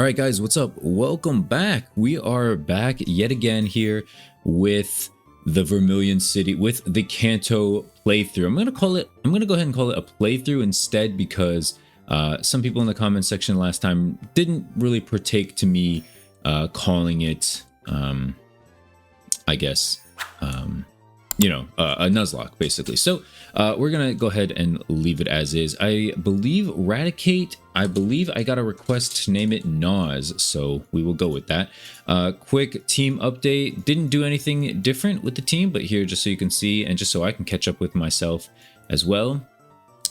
All right, guys, what's up? Welcome back. We are back yet again here with the Vermilion City, with the Kanto playthrough. I'm gonna go ahead and call it a playthrough instead, because some people in the comment section last time didn't really partake to me calling it, I guess, a Nuzlocke, basically. So we're gonna go ahead and leave it as is. I believe Radicate, I got a request to name it Nas, so we will go with that. Quick team update. Didn't do anything different with the team, but here, just so you can see and just so I can catch up with myself as well,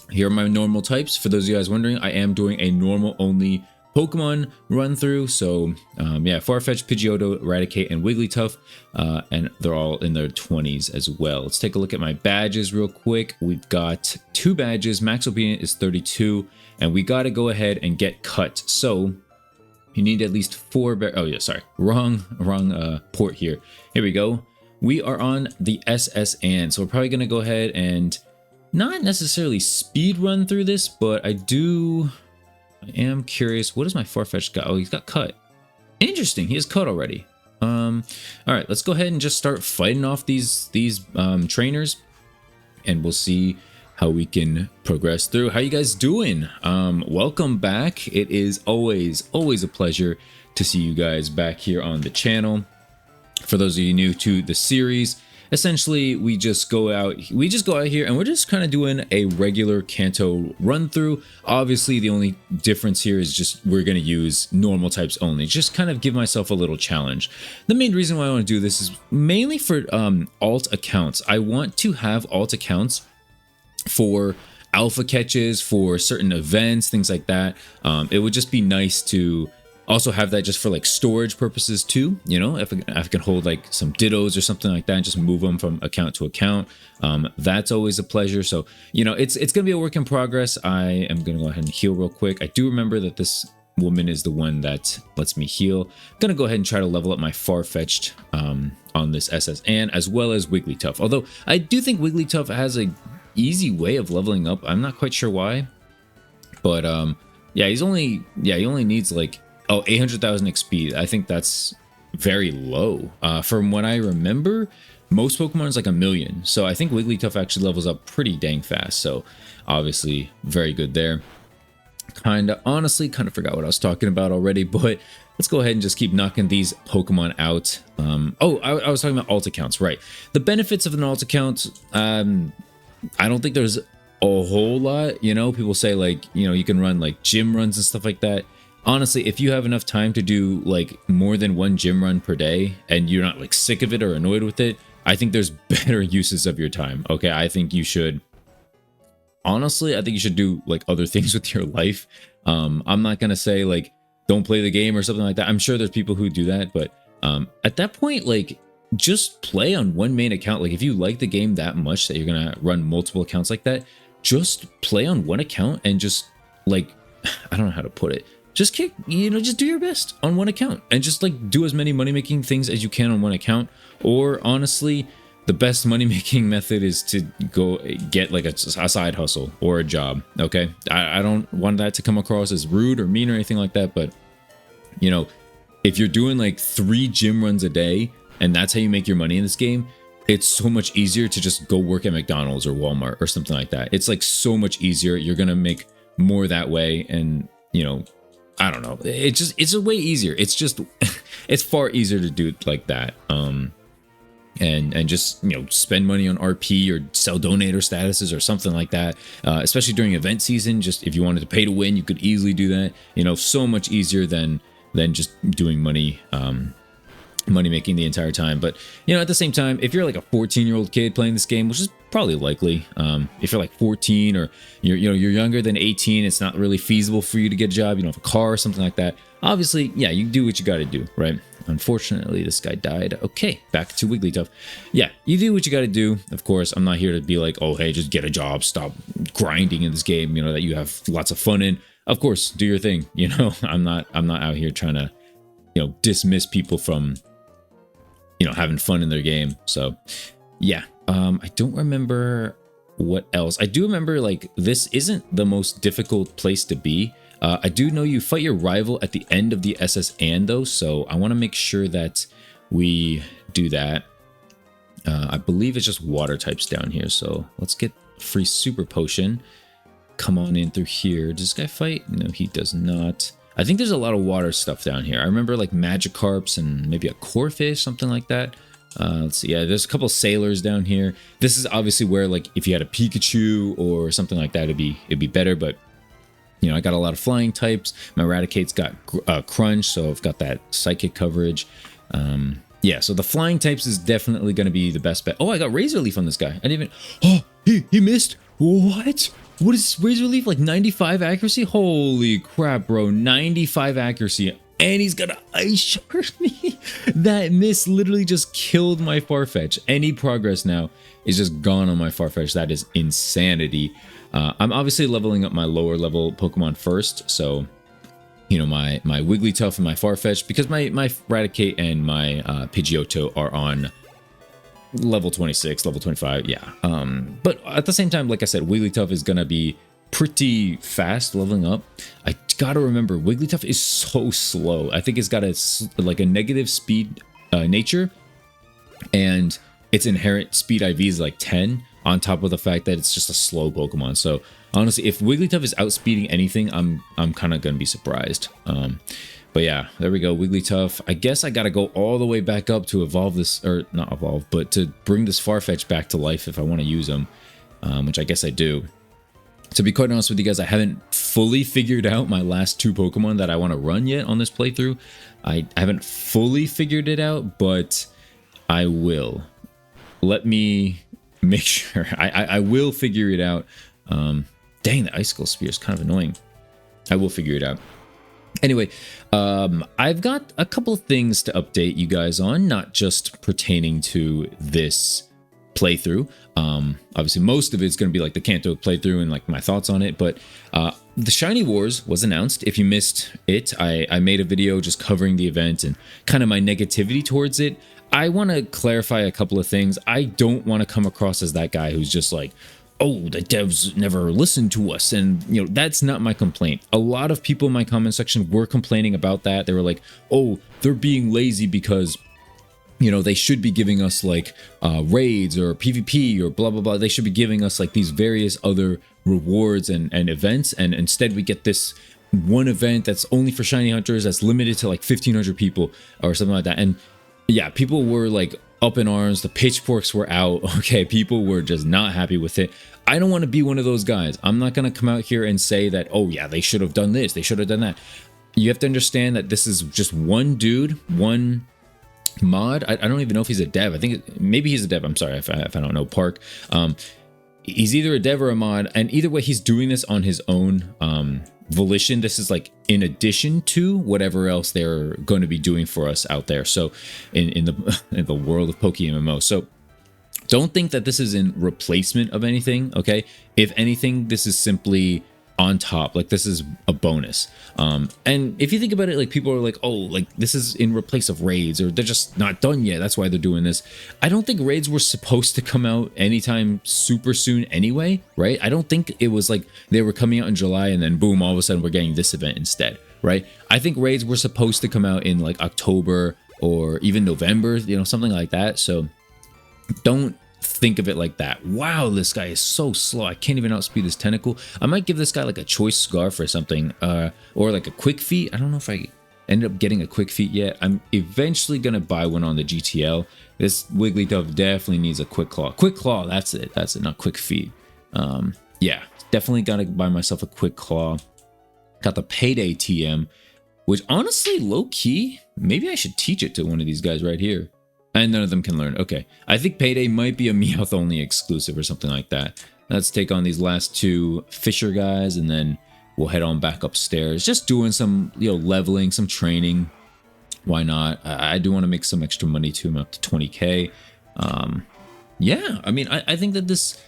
here are my normal types. For those of you guys wondering, I am doing a normal only Pokemon run through. So yeah, Farfetch'd, Pidgeotto, Eradicate, and Wigglytuff, and they're all in their 20s as well. Let's take a look at my badges real quick. We've got 2 badges. Max Obedient is 32, and we got to go ahead and get cut. So you need at least 4 oh yeah, sorry, wrong port here. Here we go. We are on the SSN, so we're probably gonna go ahead and not necessarily speed run through this, but I am curious, what does my Farfetch'd got? Oh, he's got cut. Interesting, he has cut already. All right, let's go ahead and just start fighting off these trainers, and we'll see how we can progress through. How you guys doing? Welcome back. It is always a pleasure to see you guys back here on the channel. For those of you new to the series, essentially we just go out here and we're just kind of doing a regular Kanto run through. Obviously the only difference here is just we're going to use normal types only, just kind of give myself a little challenge. The main reason why I want to do this is mainly for alt accounts. I want to have alt accounts for alpha catches, for certain events, things like that. It would just be nice to also have that just for like storage purposes too, you know, if I can hold like some dittos or something like that and just move them from account to account. That's always a pleasure. So, you know, it's gonna be a work in progress. I am gonna go ahead and heal real quick. I do remember that this woman is the one that lets me heal. I'm gonna go ahead and try to level up my Farfetch'd on this SSN, as well as Wigglytuff. Although I do think Wigglytuff has a easy way of leveling up. I'm not quite sure why, but yeah, he only needs like 800,000 XP. I think that's very low. From what I remember, most Pokemon is like 1 million. So I think Wigglytuff actually levels up pretty dang fast. So obviously very good there. Honestly, kind of forgot what I was talking about already, but let's go ahead and just keep knocking these Pokemon out. I was talking about alt accounts, right? The benefits of an alt account, I don't think there's a whole lot. You know, people say like, you know, you can run like gym runs and stuff like that. Honestly, if you have enough time to do like more than 1 gym run per day and you're not like sick of it or annoyed with it, I think there's better uses of your time. Okay, I think you should do like other things with your life. I'm not gonna say like don't play the game or something like that. I'm sure there's people who do that, but at that point, like just play on one main account. Like if you like the game that much that you're gonna run multiple accounts like that, just play on one account and just like, I don't know how to put it. Just just do your best on one account and just like do as many money-making things as you can on one account. Or honestly, the best money-making method is to go get like a side hustle or a job. Okay, I don't want that to come across as rude or mean or anything like that, but you know, if you're doing like 3 gym runs a day and that's how you make your money in this game, it's so much easier to just go work at McDonald's or Walmart or something like that. It's like so much easier. You're gonna make more that way, and you know, I don't know. It's a way easier. It's just, it's far easier to do it like that. And just, you know, spend money on RP or sell donator statuses or something like that. Especially during event season, just if you wanted to pay to win, you could easily do that. You know, so much easier than just doing money making the entire time. But you know, at the same time, if you're like a 14-year-old kid playing this game, which is probably likely, if you're like 14 or you're younger than 18, it's not really feasible for you to get a job, you don't have a car or something like that, obviously, yeah, you do what you got to do, right? Unfortunately, this guy died. Okay, back to Wigglytuff. Yeah, you do what you got to do. Of course, I'm not here to be like, oh hey, just get a job, stop grinding in this game, you know, that you have lots of fun in. Of course, do your thing, you know. I'm not out here trying to, you know, dismiss people from, you know, having fun in their game. So yeah, I don't remember what else. I do remember like this isn't the most difficult place to be. I do know you fight your rival at the end of the SS and though, so I want to make sure that we do that. I believe it's just water types down here, so let's get free super potion. Come on in through here. Does this guy fight? No, he does not. I think there's a lot of water stuff down here. I remember like Magikarps and maybe a Corphish, something like that. Let's see. Yeah, there's a couple sailors down here. This is obviously where, like, if you had a Pikachu or something like that, it'd be better. But you know, I got a lot of flying types. My Eradicate's got Crunch, so I've got that psychic coverage. Yeah, so the flying types is definitely going to be the best bet. Oh, I got Razor Leaf on this guy. I didn't even... Oh, he missed. What? What is Razor Leaf? Like 95 accuracy? Holy crap, bro. 95 accuracy. And he's got an Ice Shard me. That miss literally just killed my Farfetch. Any progress now is just gone on my Farfetch. That is insanity. I'm obviously leveling up my lower level Pokemon first. So, you know, my Wigglytuff and my Farfetch, because my Raticate and my Pidgeotto are on level 26, level 25, yeah. But at the same time, like I said, Wigglytuff is gonna be pretty fast leveling up. I gotta remember, Wigglytuff is so slow. I think it's got like a negative speed nature, and its inherent speed IV is like 10, on top of the fact that it's just a slow Pokemon. So honestly, if Wigglytuff is outspeeding anything, I'm kind of gonna be surprised. But yeah, there we go, Wigglytuff. I guess I gotta go all the way back up to evolve this, or not evolve, but to bring this Farfetch back to life if I want to use him, which I guess I do. To be quite honest with you guys, I haven't fully figured out my last two Pokemon that I want to run yet on this playthrough. I haven't fully figured it out, but I will. Let me make sure. I will figure it out. Dang, the Icicle Spear is kind of annoying. I will figure it out. Anyway, I've got a couple of things to update you guys on, not just pertaining to this playthrough. Obviously most of it's going to be like the Kanto playthrough and like my thoughts on it, but the Shiny Wars was announced. If you missed it, I made a video just covering the event and kind of my negativity towards it. I want to clarify a couple of things. I don't want to come across as that guy who's just like, oh, the devs never listened to us, and you know, that's not my complaint. A lot of people in my comment section were complaining about that. They were like, oh, they're being lazy because, you know, they should be giving us like raids or PvP or blah, blah, blah. They should be giving us like these various other rewards and events. And instead we get this one event that's only for shiny hunters, that's limited to like 1,500 people or something like that. And yeah, people were like up in arms. The pitchforks were out. Okay, people were just not happy with it. I don't want to be one of those guys. I'm not going to come out here and say that, oh yeah, they should have done this, they should have done that. You have to understand that this is just one dude, one mod. I don't even know if he's a dev. I think maybe he's a dev. I'm sorry if I don't know. Park. He's either a dev or a mod, and either way, he's doing this on his own volition. This is like in addition to whatever else they're going to be doing for us out there. So in the world of PokeMMO. So don't think that this is in replacement of anything. Okay, if anything, this is simply on top. Like, this is a bonus. And if you think about it, like, people are like, oh, like this is in replace of raids, or they're just not done yet, that's why they're doing this. I don't think raids were supposed to come out anytime super soon anyway, right? I don't think it was like they were coming out in July and then boom, all of a sudden we're getting this event instead, right? I think raids were supposed to come out in like October or even November, you know, something like that. So don't think of it like that. Wow, this guy is so slow. I can't even outspeed this tentacle. I might give this guy like a choice scarf or something, or like a quick feet. I don't know if I ended up getting a quick feet yet. I'm eventually gonna buy one on the GTL. This Wigglytuff definitely needs a quick claw. Quick claw, that's it, not quick feet. Yeah, definitely gotta buy myself a quick claw. Got the Payday TM, which honestly, low key, maybe I should teach it to one of these guys right here. And none of them can learn. Okay, I think Payday might be a Meowth only exclusive or something like that. Let's take on these last two Fisher guys, and then we'll head on back upstairs. Just doing some, you know, leveling, some training. Why not? I do want to make some extra money too. I'm up to 20k. Yeah, I mean, I think that this,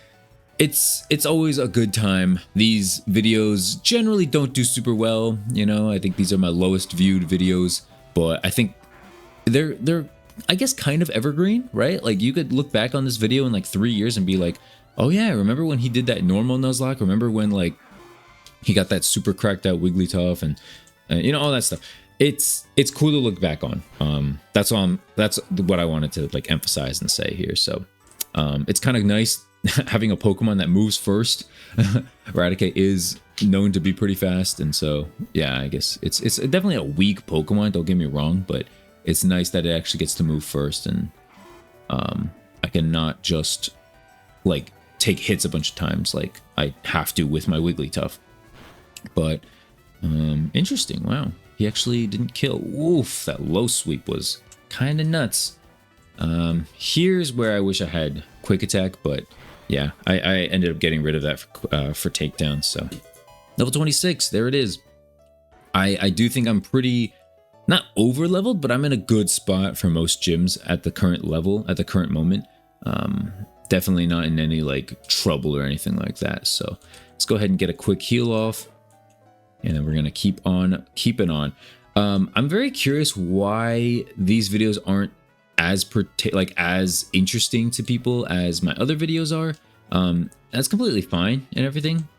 it's always a good time. These videos generally don't do super well. You know, I think these are my lowest viewed videos, but I think they're I guess kind of evergreen, right? Like, you could look back on this video in like 3 years and be like, oh yeah, remember when he did that normal Nuzlocke? Remember when like He got that super cracked out Wigglytuff and you know, all that stuff. It's cool to look back on. That's what I wanted to like emphasize and say here. So it's kind of nice having a Pokemon that moves first. Raticate is known to be pretty fast, and so yeah, I guess it's definitely a weak Pokemon, don't get me wrong, but it's nice that it actually gets to move first, and I cannot just like take hits a bunch of times like I have to with my Wigglytuff. But interesting. Wow, he actually didn't kill. Oof, that low sweep was kind of nuts. Here's where I wish I had quick attack, but yeah, I ended up getting rid of that for takedown. So level 26, there it is. I do think I'm pretty, not over leveled, but I'm in a good spot for most gyms at the current level, at the current moment. Definitely not in any like trouble or anything like that. So let's go ahead and get a quick heal off, and then we're gonna keep on keeping on. I'm very curious why these videos aren't as interesting to people as my other videos are. That's completely fine and everything.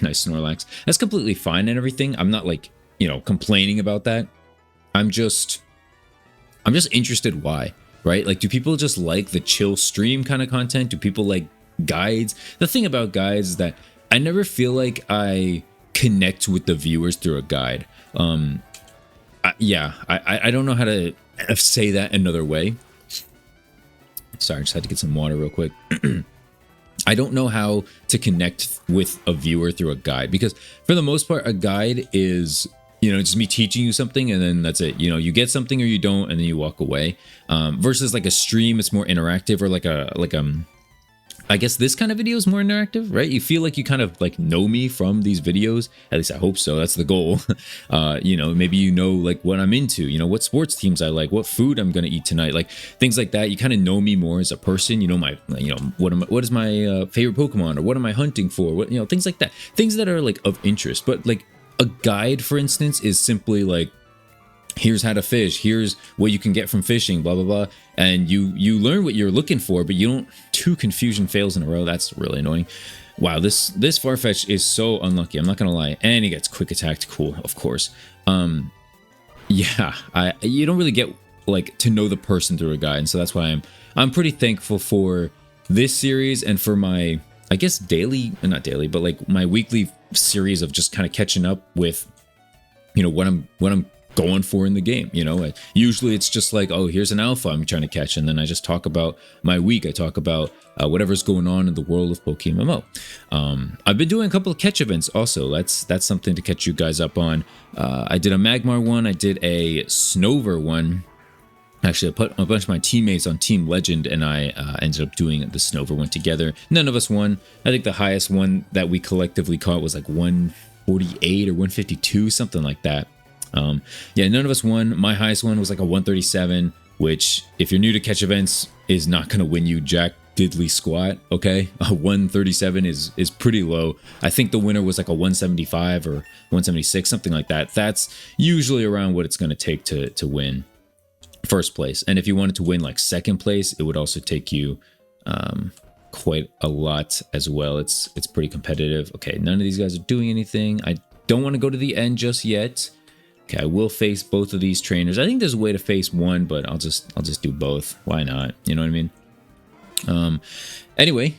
Nice Snorlax. That's completely fine and everything. I'm not like, you know, complaining about that. I'm just interested why, right? Like, do people just like the chill stream kind of content? Do people like guides? The thing about guides is that I never feel like I connect with the viewers through a guide. I don't know how to say that another way. Sorry, I just had to get some water real quick. I don't know how to connect with a viewer through a guide, because for the most part, a guide is, you know, just me teaching you something and then that's it. You know, you get something or you don't, and then you walk away. Versus like a stream, it's more interactive, or like I guess this kind of video is more interactive, right? You feel like you kind of like know me from these videos. At least I hope so. That's the goal. You know, maybe you know like what I'm into, you know, what sports teams I like, what food I'm going to eat tonight, like things like that. You kind of know me more as a person. You know, what is my favorite Pokemon, or what am I hunting for? What, you know, things like that. Things that are like of interest. But like a guide, for instance, is simply like, here's how to fish, here's what you can get from fishing, blah blah blah, and you learn what you're looking for, but you don't. 2 confusion fails in a row. That's really annoying. Wow, this Farfetch is so unlucky, I'm not gonna lie. And he gets quick attacked. Cool, of course. Yeah, you don't really get like to know the person through a guide, and so that's why I'm pretty thankful for this series, and for my, I guess, daily, not daily, but like my weekly series of just kind of catching up with, you know, what I'm going for in the game. You know, usually it's just like, oh, here's an alpha I'm trying to catch, and then I just talk about my week. I talk about whatever's going on in the world of PokeMMO. I've been doing a couple of catch events also. That's something to catch you guys up on. I did a Magmar one, I did a Snover one. Actually, I put a bunch of my teammates on Team Legend, and I ended up doing the Snover one together. None of us won. I think the highest one that we collectively caught was like 148 or 152, something like that. Yeah, none of us won. My highest one was like a 137, which, if you're new to catch events, is not going to win you jack diddly squat. Okay, a 137 is pretty low. I think the winner was like a 175 or 176, something like that. That's usually around what it's going to take to win first place. And if you wanted to win like second place, it would also take you quite a lot as well. It's pretty competitive. Okay, none of these guys are doing anything. I don't want to go to the end just yet. Okay, I will face both of these trainers. I think there's a way to face one, but I'll just do both. Why not? You know what I mean? Anyway,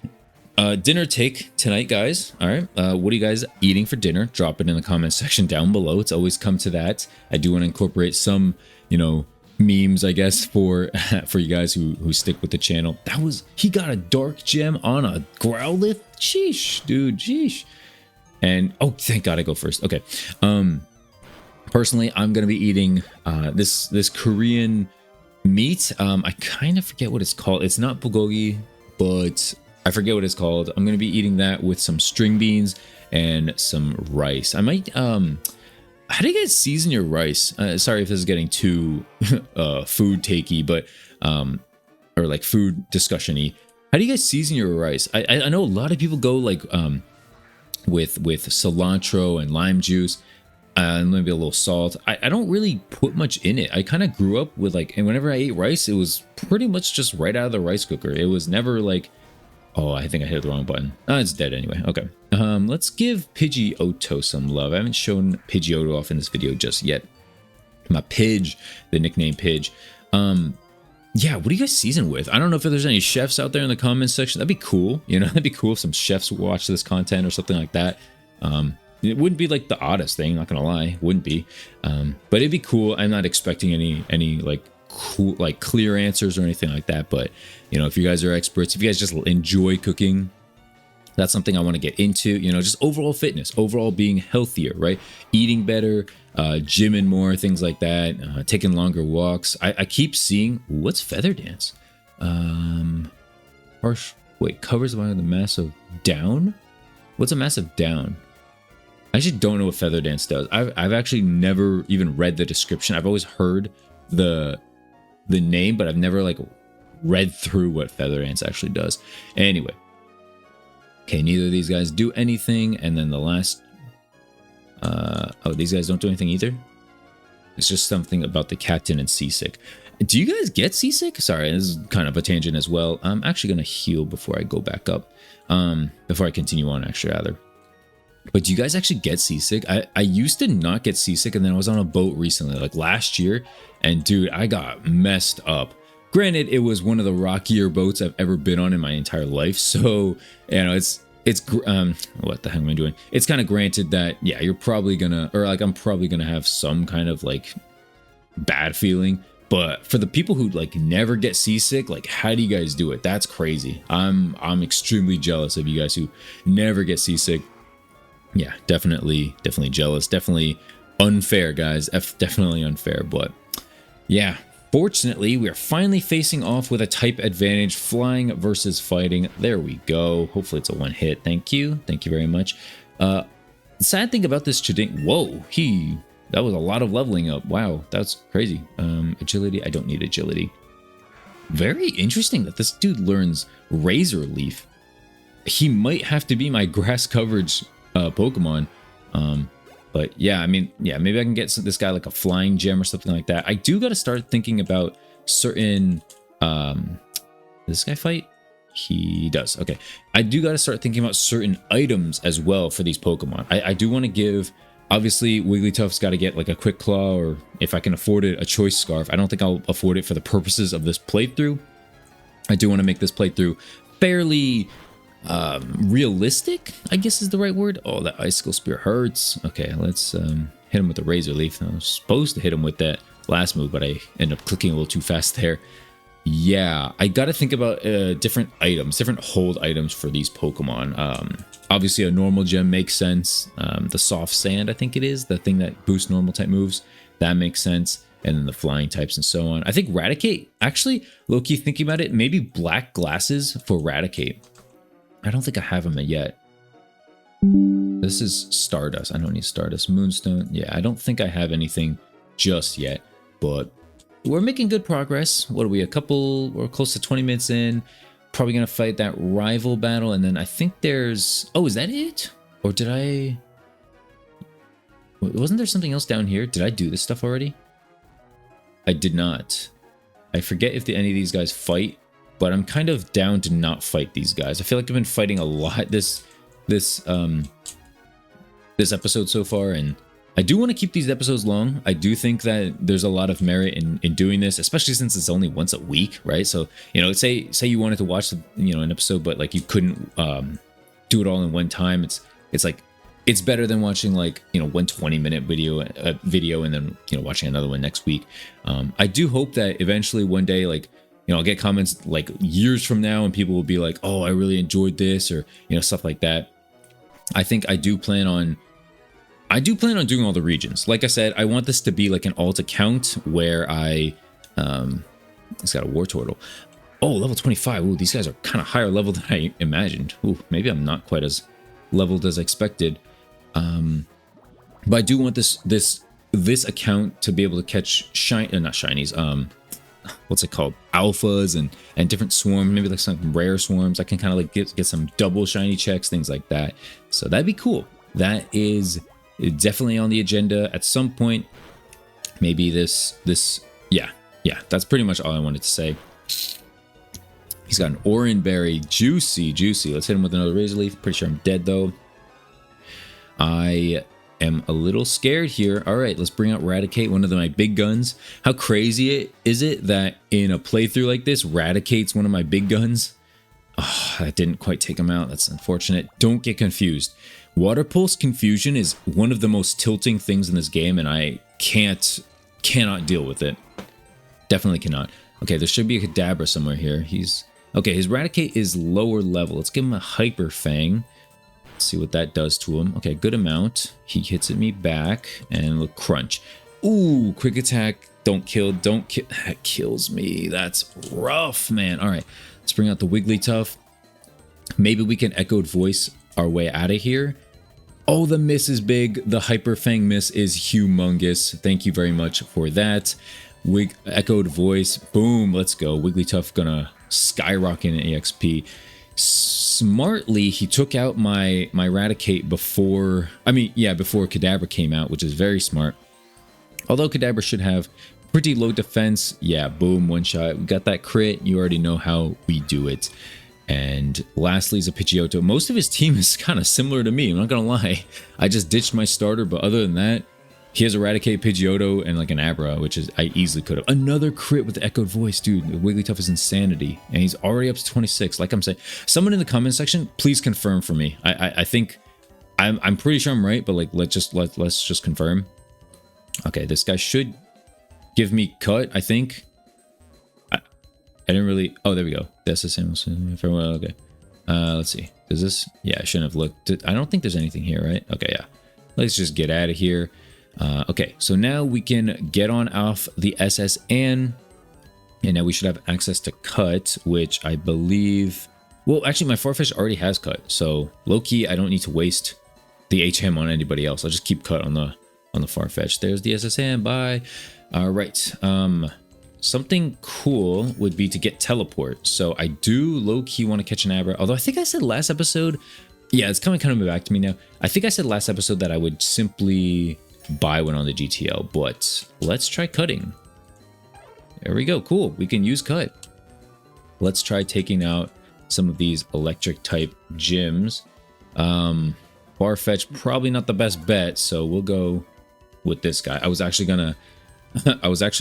dinner take tonight, guys. All right, what are you guys eating for dinner? Drop it in the comment section down below. It's always come to that. I do want to incorporate some, you know, memes, I guess, for you guys who stick with the channel. He got a dark gem on a Growlithe. Sheesh, dude. Sheesh. And oh, thank God I go first. Okay. Personally, I'm gonna be eating this Korean meat. I kind of forget what it's called. It's not bulgogi, but I forget what it's called. I'm gonna be eating that with some string beans and some rice. I might how do you guys season your rice? Sorry if this is getting too food takey, but or like food discussion-y. How do you guys season your rice? I know a lot of people go like with cilantro and lime juice. And maybe a little salt. I don't really put much in it. I kind of grew up with like, and whenever I ate rice, it was pretty much just right out of the rice cooker. It was never like Oh, I think I hit the wrong button. Oh, it's dead anyway. Okay. Let's give Pidgeotto some love. I haven't shown Pidgeotto off in this video just yet. My Pidge, the nickname Pidge. Yeah, what do you guys season with? I don't know if there's any chefs out there in the comments section. That'd be cool. You know, that'd be cool if some chefs watch this content or something like that. It wouldn't be like the oddest thing, not gonna lie. Wouldn't be. But it'd be cool. I'm not expecting any like cool, like clear answers or anything like that. But you know, if you guys are experts, if you guys just enjoy cooking, that's something I want to get into. You know, just overall fitness, overall being healthier, right? Eating better, gymming more, things like that. Taking longer walks. I keep seeing what's feather dance. Harsh. Wait, covers by the massive down. What's a massive down? I actually don't know what feather dance does. I've actually never even read the description. I've always heard the name, but I've never like read through what feather dance actually does. Anyway, okay, neither of these guys do anything, and then the last, oh, these guys don't do anything either. It's just something about the captain and seasick. Do you guys get seasick? Sorry, this is kind of a tangent as well. I'm actually gonna heal before I go back up, before I continue on, actually, rather. But do you guys actually get seasick? I used to not get seasick, and then I was on a boat recently, like last year, and dude, I got messed up. Granted, it was one of the rockier boats I've ever been on in my entire life, so you know, it's what the heck am I doing? It's kind of granted that yeah, you're probably gonna, or like I'm probably gonna have some kind of like bad feeling. But for the people who like never get seasick, like how do you guys do it? That's crazy. I'm extremely jealous of you guys who never get seasick. Yeah, definitely jealous. Definitely unfair, guys. Definitely unfair. But yeah, fortunately, we are finally facing off with a type advantage, flying versus fighting. There we go. Hopefully it's a one hit. Thank you. Thank you very much. The sad thing about this Chidink, whoa, that was a lot of leveling up. Wow, that's crazy. Agility, I don't need agility. Very interesting that this dude learns Razor Leaf. He might have to be my grass coverage Pokemon. But yeah, I mean, yeah, maybe I can get this guy like a flying gem or something like that. I do got to start thinking about certain, does this guy fight? He does. Okay. I do got to start thinking about certain items as well for these Pokemon. I do want to give, obviously Wigglytuff's got to get like a Quick Claw, or if I can afford it, a Choice Scarf. I don't think I'll afford it for the purposes of this playthrough. I do want to make this playthrough fairly realistic, I guess is the right word. Oh, that Icicle Spear hurts. Okay, let's hit him with the Razor Leaf. I was supposed to hit him with that last move, but I ended up clicking a little too fast there. Yeah, I gotta think about different items, different hold items for these Pokemon. Obviously a normal gem makes sense. The soft sand, I think it is, the thing that boosts normal type moves, that makes sense. And then the flying types and so on. I think Raticate, actually, low-key thinking about it, maybe black glasses for Raticate. I don't think I have them yet. This is Stardust. I don't need Stardust. Moonstone. Yeah, I don't think I have anything just yet, but we're making good progress. What are we? We're close to 20 minutes in. Probably going to fight that rival battle. And then I think there's, oh, is that it? Or did I, wasn't there something else down here? Did I do this stuff already? I did not. I forget if any of these guys fight, but I'm kind of down to not fight these guys. I feel like I've been fighting a lot this episode so far, and I do want to keep these episodes long. I do think that there's a lot of merit in doing this, especially since it's only once a week, right? So, you know, say you wanted to watch an episode, but like you couldn't do it all in one time. It's like, it's better than watching like, you know, 120-minute video and then, you know, watching another one next week. I do hope that eventually one day, like, you know, I'll get comments like years from now and people will be like, oh, I really enjoyed this, or, you know, stuff like that. I think I do plan on doing all the regions. Like I said, I want this to be like an alt account where it's got a Wartortle. Oh, level 25. Ooh, these guys are kind of higher level than I imagined. Ooh, maybe I'm not quite as leveled as expected. But I do want this account to be able to catch not shinies, what's it called, alphas and different swarms, maybe like some rare swarms. I can kind of like get some double shiny checks, things like that. So that'd be cool. That is definitely on the agenda at some point. Maybe this yeah, that's pretty much all I wanted to say. He's got an orange berry. Juicy, juicy. Let's hit him with another razor leaf. Pretty sure I'm dead though. I am a little scared here. All right, let's bring out Raticate, one of my big guns. How crazy is it that in a playthrough like this, Raticate's one of my big guns? Oh, that didn't quite take him out. That's unfortunate. Don't get confused. Water Pulse Confusion is one of the most tilting things in this game, and I cannot deal with it. Definitely cannot. Okay, there should be a Kadabra somewhere here. Okay, his Raticate is lower level. Let's give him a Hyper Fang. See what that does to him. Okay, good amount. He hits at me back and look, crunch. Ooh, quick attack. Don't kill. That kills me. That's rough, man. All right, let's bring out the Wigglytuff. Maybe we can Echoed Voice our way out of here. Oh, the miss is big. The Hyper Fang miss is humongous. Thank you very much for that. Echoed Voice. Boom. Let's go. Wigglytuff gonna skyrocket in EXP. Smartly, he took out my Raticate before Kadabra came out, which is very smart. Although Kadabra should have pretty low defense. Yeah, boom, one shot. We got that crit. You already know how we do it. And lastly is a Pidgeotto. Most of his team is kind of similar to me, I'm not gonna lie. I just ditched my starter, but other than that, he has a Raticate, Pidgeotto, and like an Abra, which is I easily could have. Another crit with the Echoed Voice, dude. Wigglytuff is insanity, and he's already up to 26. Like I'm saying, someone in the comment section, please confirm for me. I think I'm pretty sure I'm right, but like let's just confirm. Okay, this guy should give me cut. I think. I didn't really. Oh, there we go. That's the same. Okay. Let's see. Does this? Yeah, I shouldn't have looked. I don't think there's anything here, right? Okay, yeah. Let's just get out of here. Okay, so now we can get on off the SSN, and now we should have access to cut, which I believe, well, actually my Farfetch already has cut, so low-key I don't need to waste the HM on anybody else. I'll just keep cut on the Farfetch. There's the SSN. Bye. All right. Something cool would be to get teleport. So I do low-key want to catch an Abra, although I think I said last episode, yeah, it's coming kind of back to me now. I think I said last episode that I would simply buy one on the GTL, but let's try cutting. There we go. Cool. We can use cut. Let's try taking out some of these electric type gyms. Farfetch, probably not the best bet, so we'll go with this guy. I was actually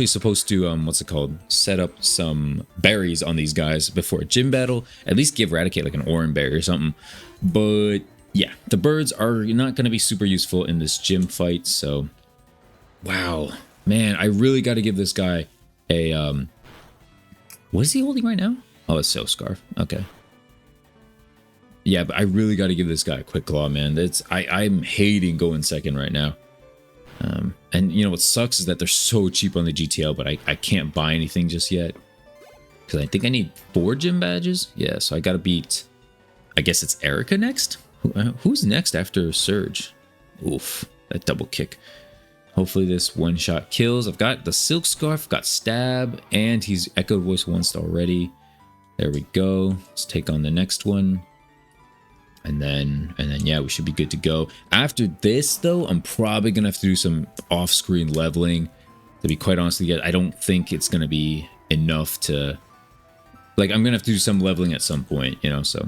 supposed to set up some berries on these guys before a gym battle, at least give Raticate like an orange berry or something. But yeah, the birds are not going to be super useful in this gym fight. So wow, man, I really got to give this guy a what is he holding right now? Oh, it's Silk Scarf. Okay. Yeah, but I really got to give this guy a quick claw, man. I'm hating going second right now. And you know what sucks is that they're so cheap on the GTL, but I can't buy anything just yet because I think I need 4 gym badges. Yeah, so I got to beat, I guess it's Erica next. Who's next after Surge? Oof, that double kick. Hopefully this one shot kills. I've got the Silk Scarf, got Stab, and he's Echoed Voice once already. There we go. Let's take on the next one. And then yeah, we should be good to go. After this though, I'm probably gonna have to do some off-screen leveling. To be quite honest with you, I don't think it's gonna be enough to, like, I'm gonna have to do some leveling at some point, you know. So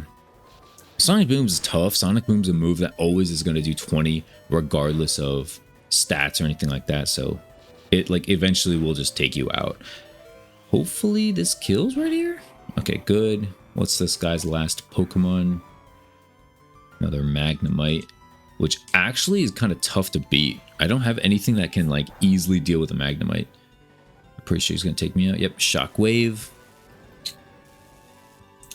Sonic Boom is tough. Sonic Boom's a move that always is gonna do 20 regardless of stats or anything like that. So it like eventually will just take you out. Hopefully this kills right here. Okay, good. What's this guy's last Pokemon? Another Magnemite, which actually is kind of tough to beat. I don't have anything that can like easily deal with a Magnemite. I'm pretty sure he's gonna take me out. Yep, Shockwave.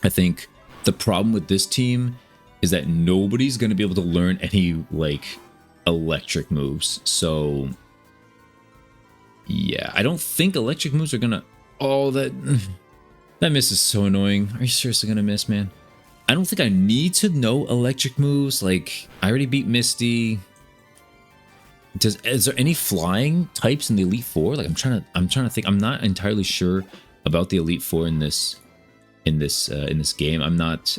I think the problem with this team is that nobody's gonna be able to learn any like electric moves. So yeah, I don't think electric moves are gonna. Oh, that miss is so annoying. Are you seriously gonna miss, man? I don't think I need to know electric moves. Like, I already beat Misty. Is there any flying types in the Elite Four? Like, I'm trying to think. I'm not entirely sure about the Elite Four in this game. I'm not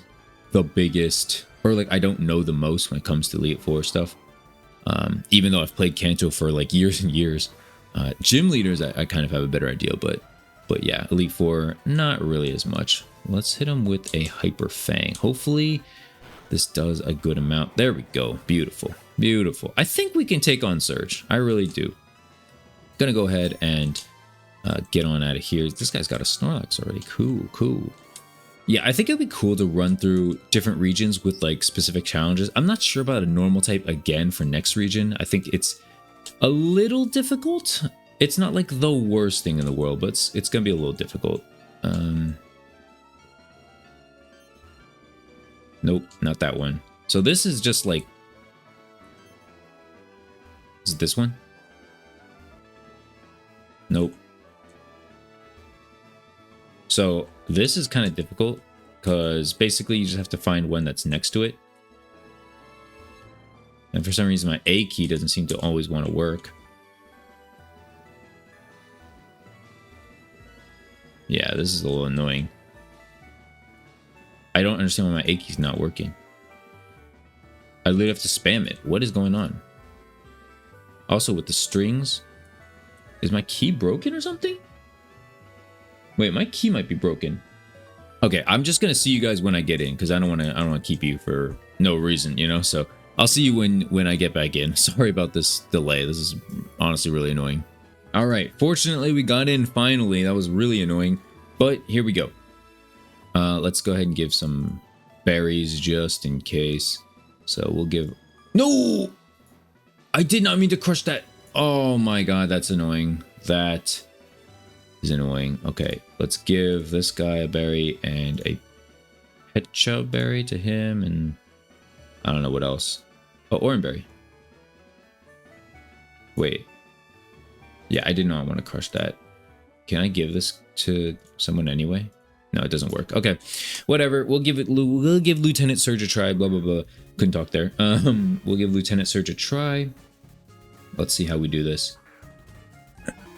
the biggest, or like I don't know the most when it comes to Elite Four stuff. Even though I've played Kanto for like years and years. Gym leaders, I kind of have a better idea, but But yeah, Elite Four, not really as much. Let's hit him with a Hyper Fang. Hopefully this does a good amount. There we go. Beautiful. Beautiful. I think we can take on Surge. I really do. Gonna go ahead and get on out of here. This guy's got a Snorlax already. Cool, cool. Yeah, I think it'd be cool to run through different regions with like specific challenges. I'm not sure about a normal type again for next region. I think it's a little difficult. It's not like the worst thing in the world, but it's gonna be a little difficult. Nope, not that one. So this is just like, is it this one? Nope. So this is kind of difficult because basically you just have to find one that's next to it. And for some reason my A key doesn't seem to always want to work. Yeah, this is a little annoying. I don't understand why my A key's not working. I literally have to spam it. What is going on? Also with the strings, is my key broken or something? Wait, my key might be broken. Okay, I'm just gonna see you guys when I get in because I don't want to keep you for no reason, you know. So I'll see you when I get back in. Sorry about this delay. This is honestly really annoying. All right, fortunately we got in finally. That was really annoying, but here we go. Let's go ahead and give some berries just in case. So we'll give. No, I did not mean to crush that. Oh my god, that's annoying. That is annoying. Okay, let's give this guy a berry and a Pecha berry to him, and I don't know what else. Oh, Oranberry. Wait. Yeah, I did not want to crush that. Can I give this to someone anyway? No, it doesn't work. Okay, whatever. We'll give Lieutenant Surge a try. Blah blah blah. Couldn't talk there. We'll give Lieutenant Surge a try. Let's see how we do this.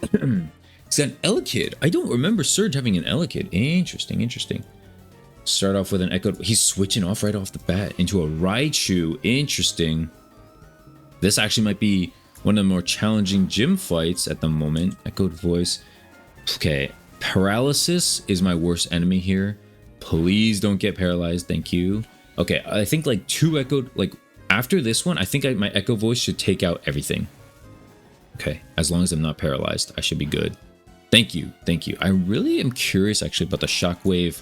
It's got an Elekid. I don't remember Surge having an Elekid. Interesting, interesting. Start off with an Echo. He's switching off right off the bat into a Raichu. Interesting. This actually might be one of the more challenging gym fights at the moment. Echoed Voice. Okay, Paralysis is my worst enemy here. Please don't get paralyzed. Thank you. Okay, I think like 2 Echoed. Like after this one, I think my Echo Voice should take out everything. Okay, as long as I'm not paralyzed, I should be good. Thank you, thank you. I really am curious actually about the Shockwave.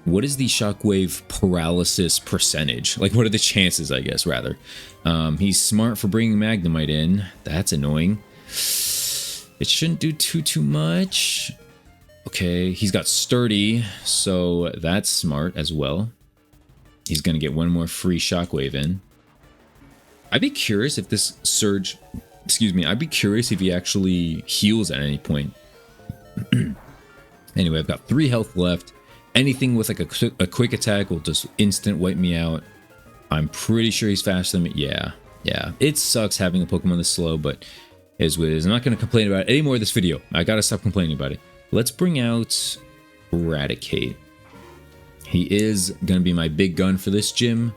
What is the Shockwave paralysis percentage? Like, what are the chances, I guess, rather? He's smart for bringing Magnemite in. That's annoying. It shouldn't do too much. Okay, he's got Sturdy, so that's smart as well. He's going to get one more free Shockwave in. I'd be curious if this Surge... Excuse me, I'd be curious if he actually heals at any point. Anyway, I've got 3 health left. Anything with like a quick attack will just instant wipe me out. I'm pretty sure he's faster than me. Yeah. It sucks having a Pokemon this slow, but it is what it is. I'm not going to complain about it anymore this video. I got to stop complaining about it. Let's bring out Eradicate. He is going to be my big gun for this gym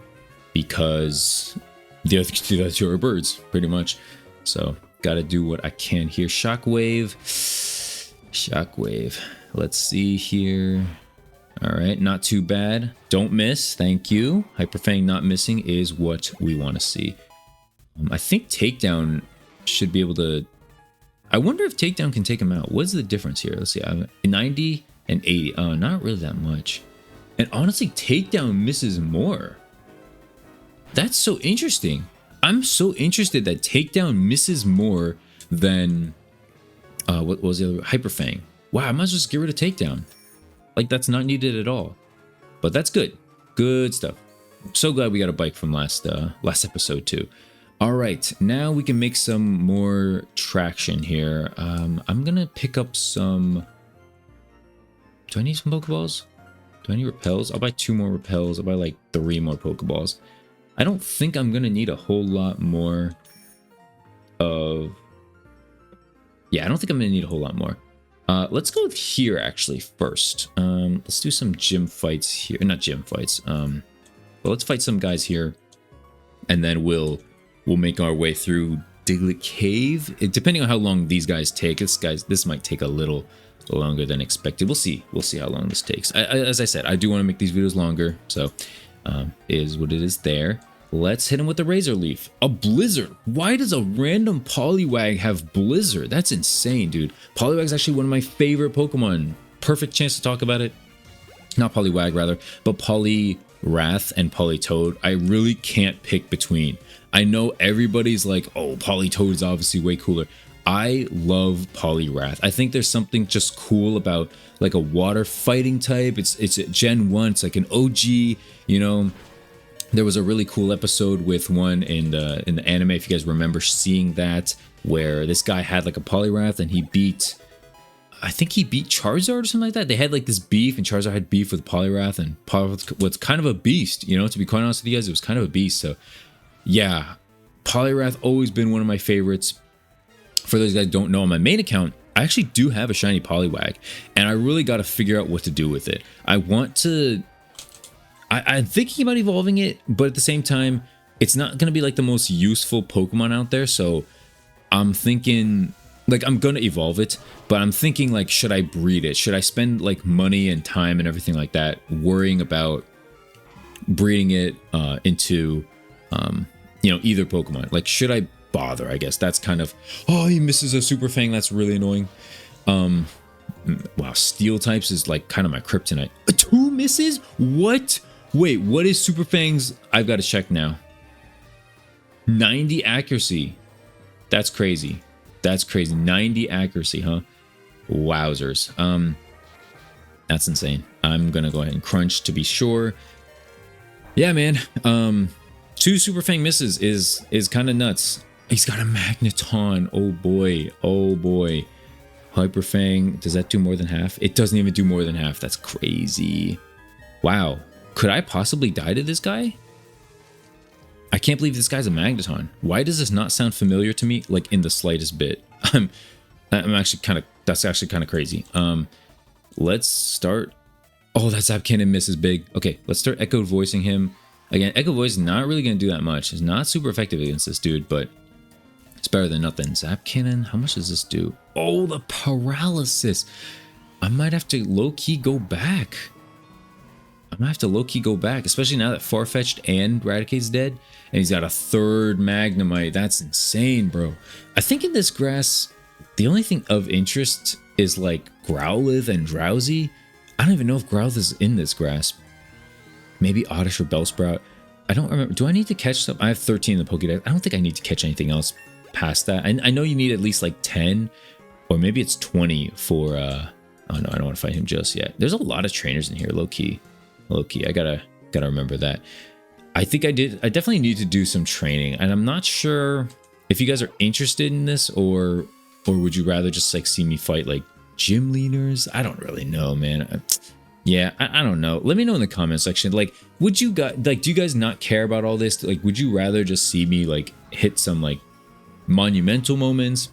because the other 2 are birds, pretty much. So, got to do what I can here. Shockwave. Let's see here. All right, not too bad. Don't miss. Thank you. Hyper Fang not missing is what we want to see. I think Takedown should be able to... I wonder if Takedown can take him out. What's the difference here? Let's see. 90 and 80. Oh, not really that much. And honestly, Takedown misses more. That's so interesting. I'm so interested that Takedown misses more than... what was the other? Hyper Fang. Wow, I might as well just get rid of Takedown. Like, that's not needed at all. But that's good. Good stuff. I'm so glad we got a bike from last episode too. All right, now we can make some more traction here. I'm gonna pick up some... Do I need some Pokeballs? Do I need Repels? I'll buy 2 more Repels. I'll buy like 3 more Pokeballs. I don't think I'm gonna need a whole lot more of... Yeah, I don't think I'm gonna need a whole lot more. Let's go here actually first. Let's do some gym fights here. Not gym fights. But let's fight some guys here, and then we'll make our way through Diglett Cave. Depending on how long these guys take, this might take a little longer than expected. We'll see how long this takes. As I said, I do want to make these videos longer, so is what it is there. Let's hit him with the Razor Leaf. A Blizzard. Why does a random Poliwag have Blizzard? That's insane, dude. Poliwag is actually one of my favorite Pokemon. Perfect chance to talk about it. Not Poliwag, rather, but Poliwrath and Politoed. I really can't pick between. I know everybody's like, oh, Politoed is obviously way cooler. I love Poliwrath. I think there's something just cool about like a water fighting type. It's a Gen 1. It's like an OG, you know. There was a really cool episode with one in the anime, if you guys remember seeing that, where this guy had like a Poliwrath and I think he beat Charizard or something like that. They had like this beef, and Charizard had beef with Poliwrath, and Poliwrath was kind of a beast, you know, to be quite honest with you guys, it was kind of a beast. So yeah, Poliwrath always been one of my favorites. For those guys who don't know, on my main account, I actually do have a shiny Poliwag, and I really got to figure out what to do with it. I'm thinking about evolving it, but at the same time, it's not going to be like the most useful Pokemon out there. So I'm thinking, like, I'm going to evolve it, but I'm thinking, like, should I breed it? Should I spend, like, money and time and everything like that worrying about breeding it into, you know, either Pokemon? Like, should I bother? I guess that's kind of, oh, he misses a Super Fang. That's really annoying. Wow, Steel types is, like, kind of my kryptonite. 2 misses? What? Wait, what is Super Fang's? I've got to check now. 90 accuracy. That's crazy. That's crazy. 90 accuracy, huh? Wowzers. That's insane. I'm gonna go ahead and crunch to be sure. Yeah, man. 2 Super Fang misses is kind of nuts. He's got a Magneton. Oh boy. Oh boy. Hyper Fang. Does that do more than half? It doesn't even do more than half. That's crazy. Wow. Could I possibly die to this guy? I can't believe this guy's a Magneton. Why does this not sound familiar to me, like in the slightest bit? I'm actually kind of, that's actually kind of crazy. Let's start. Oh, that Zap Cannon misses big. Okay, let's start Echo Voicing him. Again, Echo Voice is not really going to do that much. It's not super effective against this dude, but it's better than nothing. Zap Cannon, how much does this do? Oh, the paralysis. I might have to low-key go back. Especially now that Farfetch'd and Raticate's dead, and he's got a 3rd Magnemite. That's insane, bro. I think in this grass, the only thing of interest is like Growlithe and Drowsy. I don't even know if Growlithe is in this grass. Maybe Oddish or Bellsprout. I don't remember. Do I need to catch some? I have 13 in the Pokédex. I don't think I need to catch anything else past that. I know you need at least like 10, or maybe it's 20 for, oh no, I don't want to fight him just yet. There's a lot of trainers in here, low-key. I gotta remember that. I think I definitely need to do some training, and I'm not sure if you guys are interested in this, or would you rather just like see me fight like gym leaders? I don't really know, man. Yeah, I don't know. Let me know in the comment section. Like, would you guys, like, do you guys not care about all this? Like, would you rather just see me like hit some like monumental moments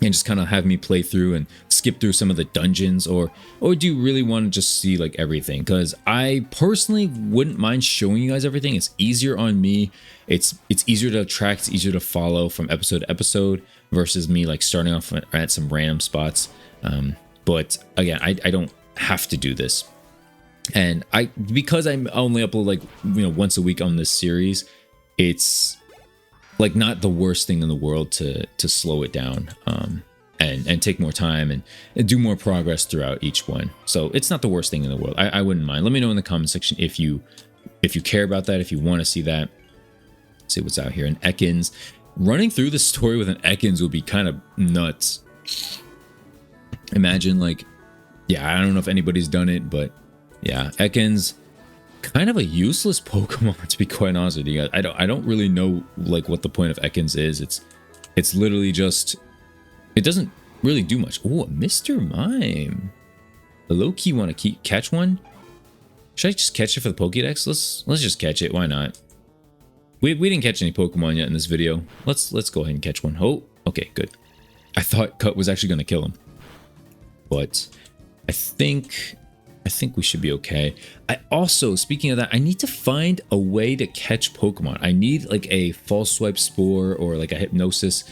and just kind of have me play through and skip through some of the dungeons, or do you really want to just see like everything? Because I personally wouldn't mind showing you guys everything. It's easier on me. It's easier to track. It's easier to follow from episode to episode versus me like starting off at some random spots. But again, I don't have to do this, and because I only upload like, you know, once a week on this series, it's like not the worst thing in the world to slow it down and take more time and do more progress throughout each one. So it's not the worst thing in the world. I wouldn't mind. Let me know in the comment section if you care about that, if you want to see that. Let's see what's out here. And Ekans, running through the story with an Ekans would be kind of nuts. Imagine, like, yeah, I don't know if anybody's done it, but yeah, Ekans, kind of a useless Pokemon, to be quite honest with you guys. I don't really know like what the point of Ekans is. It's literally just, it doesn't really do much. Oh, Mr. Mime. I low-key want to catch one. Should I just catch it for the Pokédex? Let's just catch it. Why not? We didn't catch any Pokemon yet in this video. Let's go ahead and catch one. Oh, okay, good. I thought Cut was actually going to kill him, but I think think we should be okay. I also, speaking of that, I need to find a way to catch Pokemon. I need like a false swipe spore or like a hypnosis.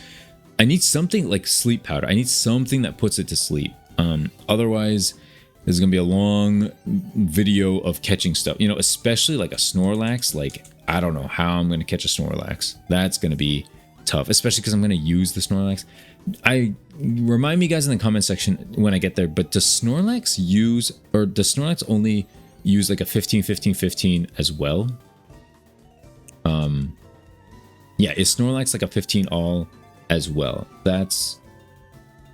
I need something like sleep powder. I need something that puts it to sleep. Otherwise, there's gonna be a long video of catching stuff. You know, especially like a Snorlax. Like, I don't know how I'm gonna catch a Snorlax. That's gonna be tough, especially because I'm gonna use the Snorlax. I remind me guys in the comment section when I get there, but does Snorlax use, or does Snorlax only use like a 15 15 15 as well? Yeah, is Snorlax like a 15 all as well?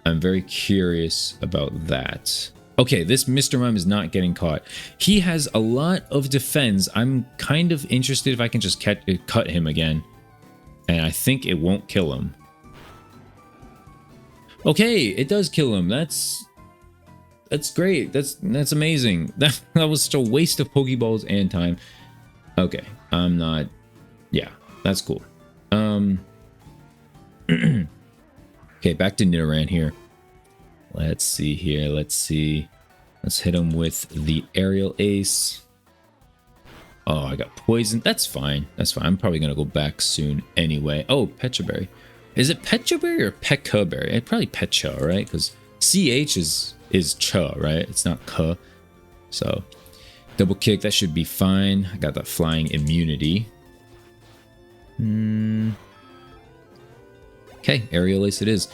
I'm very curious about that. Okay, this Mr. Mime is not getting caught. He has a lot of defense. I'm kind of interested if I can just cut him again, and I think it won't kill him. Okay, it does kill him. That's great. That's amazing. That was such a waste of Pokeballs and time. Okay, I'm not. Yeah, that's cool. Okay, back to Nidoran here. Let's see here. Let's see. Let's hit him with the Aerial Ace. Oh, I got poisoned. That's fine. That's fine. I'm probably gonna go back soon anyway. Oh, Pecha Berry. Is it Pecha Berry or Pekka Berry? Probably Pecha, right? Because CH is Cha, right? It's not Ka. So, double kick, that should be fine. I got that flying immunity. Okay, Aerial Ace it is.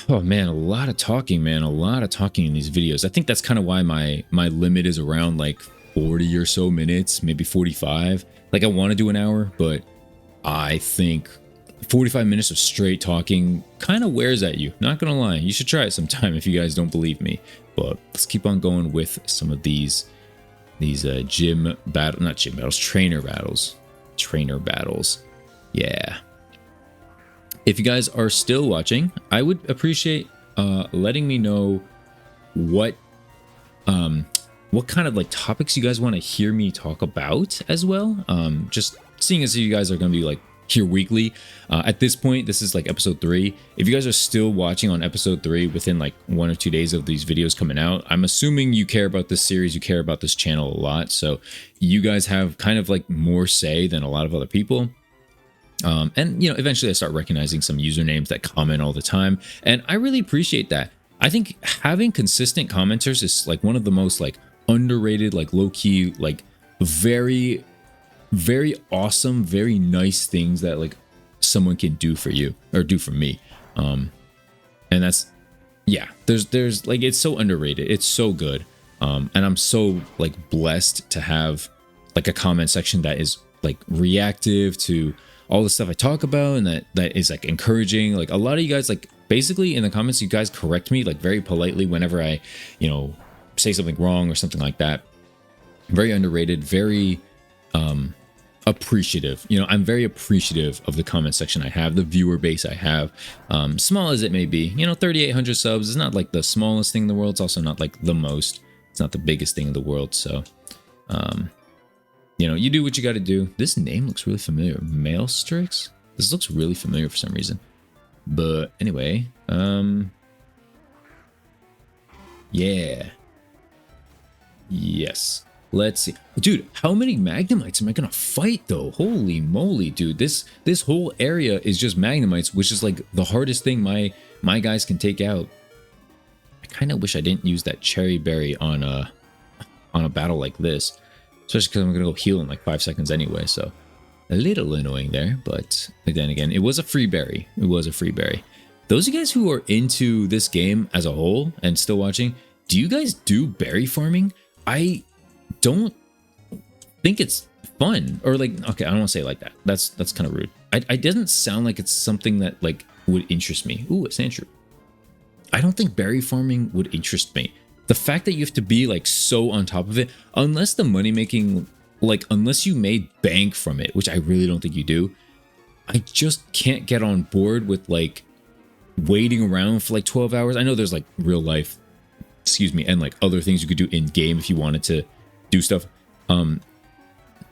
Oh man, a lot of talking, man. A lot of talking in these videos. I think that's kind of why my limit is around like 40 or so minutes, maybe 45. Like I want to do an hour, but I think 45 minutes of straight talking kind of wears at you. Not gonna lie, you should try it sometime if you guys don't believe me. But let's keep on going with some of these trainer battles. Yeah. If you guys are still watching, I would appreciate letting me know what kind of like topics you guys want to hear me talk about as well. Just seeing as you guys are going to be like here weekly. At this point, this is like episode 3. If you guys are still watching on episode 3 within like 1 or 2 days of these videos coming out, I'm assuming you care about this series, you care about this channel a lot. So you guys have kind of like more say than a lot of other people. And you know, eventually I start recognizing some usernames that comment all the time, and I really appreciate that. I think having consistent commenters is like one of the most like underrated, like low-key, like very, very awesome, very nice things that like someone can do for you or do for me. And that's, yeah, there's like, it's so underrated. It's so good. And I'm so like blessed to have like a comment section that is like reactive to all the stuff I talk about, and that is like encouraging. Like a lot of you guys, like basically in the comments, you guys correct me like very politely whenever I, you know, say something wrong or something like that. Very underrated, very appreciative. You know, I'm very appreciative of the comment section I have, the viewer base I have, small as it may be. You know, 3,800 subs is not like the smallest thing in the world. It's also not like the most. It's not the biggest thing in the world. So, you know, you do what you got to do. This name looks really familiar. Maelstrix? This looks really familiar for some reason. But anyway, yeah. Yes. Let's see. Dude, how many Magnemites am I going to fight though? Holy moly, dude. This whole area is just Magnemites, which is like the hardest thing my guys can take out. I kind of wish I didn't use that Cherry Berry on a battle like this. Especially because I'm going to go heal in like 5 seconds anyway, so a little annoying there. But then again, it was a free berry. It was a free berry. Those of you guys who are into this game as a whole and still watching, do you guys do berry farming? I don't think it's fun. Or like, okay, I don't want to say it like that. That's kind of rude. It doesn't sound like it's something that like would interest me. Ooh, a Sandshrew. I don't think berry farming would interest me. The fact that you have to be like so on top of it, unless the money making, like unless you made bank from it, which I really don't think you do, I just can't get on board with like waiting around for like 12 hours. I know there's like real life, excuse me, and like other things you could do in game if you wanted to do stuff.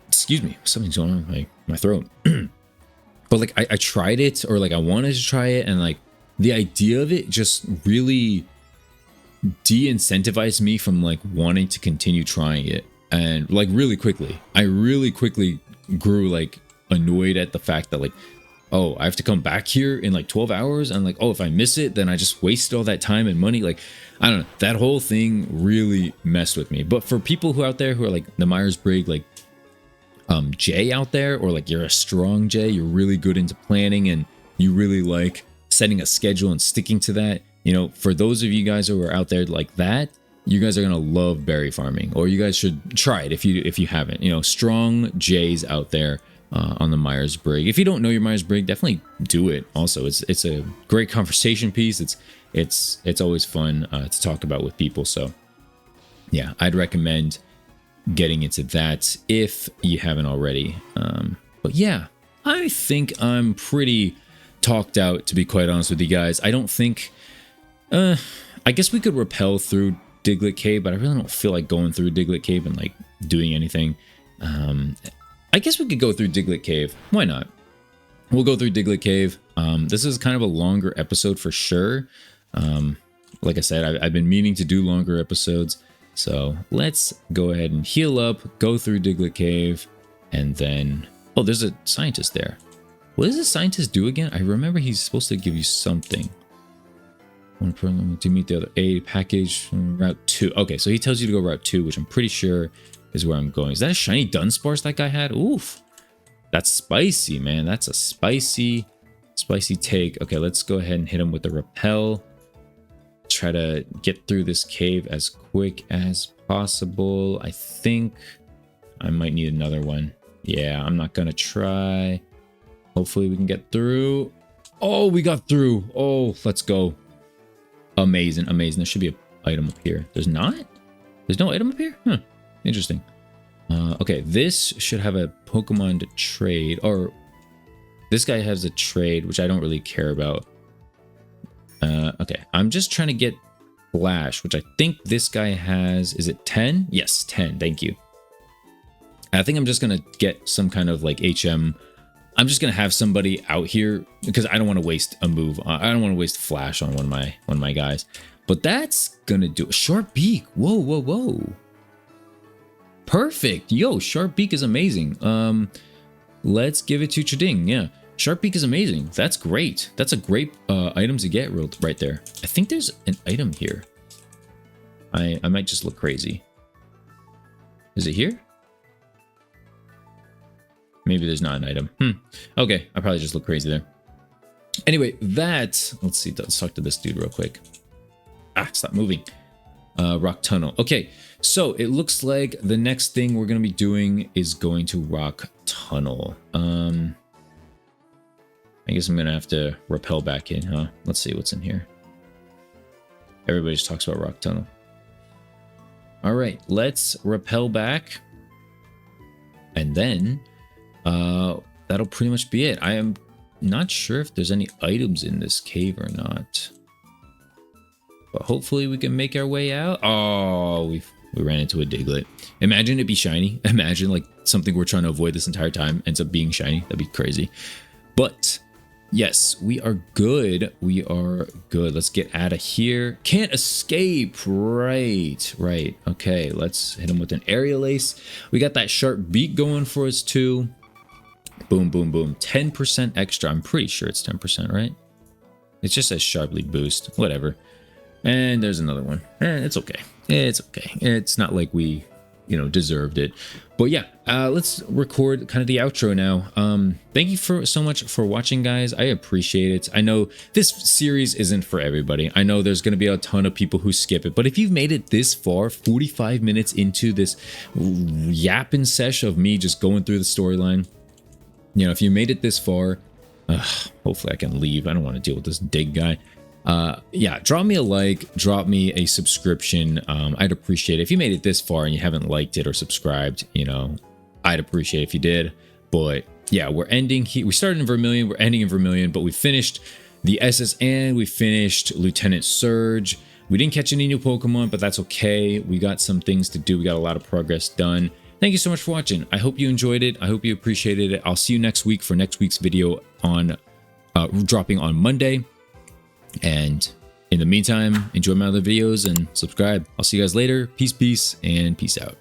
Excuse me, something's going on with my throat. But like I tried it, or like I wanted to try it, and like the idea of it just really de-incentivized me from like wanting to continue trying it. And like really quickly, I really quickly grew like annoyed at the fact that like, oh, I have to come back here in like 12 hours. And like, oh, if I miss it, then I just wasted all that time and money. Like, I don't know, that whole thing really messed with me. But for people who out there who are like the Myers-Briggs, like J out there, or like you're a strong J, you're really good into planning and you really like setting a schedule and sticking to that. You know, for those of you guys who are out there like that, you guys are gonna love berry farming, or you guys should try it if you haven't. You know, strong J's out there on the Myers-Briggs. If you don't know your Myers-Briggs, definitely do it. Also, it's a great conversation piece. It's always fun to talk about with people. So yeah, I'd recommend getting into that if you haven't already. But yeah, I think I'm pretty talked out, to be quite honest with you guys. I don't think I guess we could rappel through Diglett Cave, but I really don't feel like going through Diglett Cave and like doing anything. I guess we could go through Diglett Cave. Why not? We'll go through Diglett Cave. This is kind of a longer episode for sure. Like I said, I've been meaning to do longer episodes. So let's go ahead and heal up, go through Diglett Cave, and then... Oh, there's a scientist there. What does the scientist do again? I remember he's supposed to give you something. One problem to meet the other aid package route 2. Okay, so he tells you to go route 2, which I'm pretty sure is where I'm going. Is that a shiny Dunsparce that guy had? Oof. That's spicy, man. That's a spicy take. Okay, let's go ahead and hit him with the repel. Try to get through this cave as quick as possible. I think I might need another one. Yeah, I'm not gonna try. Hopefully we can get through. Oh, we got through. Oh, let's go. Amazing, amazing. There should be an item up here. There's not? There's no item up here? Huh. Interesting. Okay, this should have a Pokemon to trade. Or this guy has a trade, which I don't really care about. Okay, I'm just trying to get Flash, which I think this guy has. Is it 10? Yes, 10. Thank you. I think I'm just going to get some kind of like HM. I'm just going to have somebody out here because I don't want to waste a move. I don't want to waste Flash on one of my guys. But that's going to do a Sharp Beak. Whoa, whoa, whoa. Perfect. Yo, Sharp Beak is amazing. Let's give it to Chading. Yeah. Sharp Beak is amazing. That's great. That's a great item to get right there. I think there's an item here. I might just look crazy. Is it here? Maybe there's not an item. Okay, I probably just look crazy there. Anyway, let's see. Let's talk to this dude real quick. Ah, stop moving. Rock Tunnel. Okay, so it looks like the next thing we're going to be doing is going to Rock Tunnel. I guess I'm going to have to rappel back in, huh? Let's see what's in here. Everybody just talks about Rock Tunnel. All right, let's rappel back. And then that'll pretty much be it. I am not sure if there's any items in this cave or not. But hopefully we can make our way out. Oh, we ran into a Diglett. Imagine it be shiny. Imagine like something we're trying to avoid this entire time ends up being shiny. That'd be crazy. But yes, we are good. We are good. Let's get out of here. Can't escape. Right. Okay, let's hit him with an aerial ace. We got that Sharp Beak going for us too. Boom, boom, boom. 10% extra. I'm pretty sure it's 10%, right? It just says Sharply Boost. Whatever. And there's another one. It's okay. It's okay. It's not like we, deserved it. But yeah, let's record kind of the outro now. Thank you so much for watching, guys. I appreciate it. I know this series isn't for everybody. I know there's going to be a ton of people who skip it. But if you've made it this far, 45 minutes into this yapping sesh of me just going through the storyline, if you made it this far, hopefully I can leave. I don't want to deal with this Dig guy. Yeah, drop me a like, drop me a subscription. I'd appreciate it. If you made it this far and you haven't liked it or subscribed, I'd appreciate it if you did. But yeah, we're ending here. We started in Vermilion, we're ending in Vermilion, but we finished the SS and we finished Lieutenant Surge. We didn't catch any new Pokemon, but that's okay. We got some things to do. We got a lot of progress done. Thank you so much for watching. I hope you enjoyed it. I hope you appreciated it. I'll see you next week for next week's video on dropping on Monday. And In the meantime, enjoy my other videos and subscribe. I'll see you guys later. Peace, and peace out.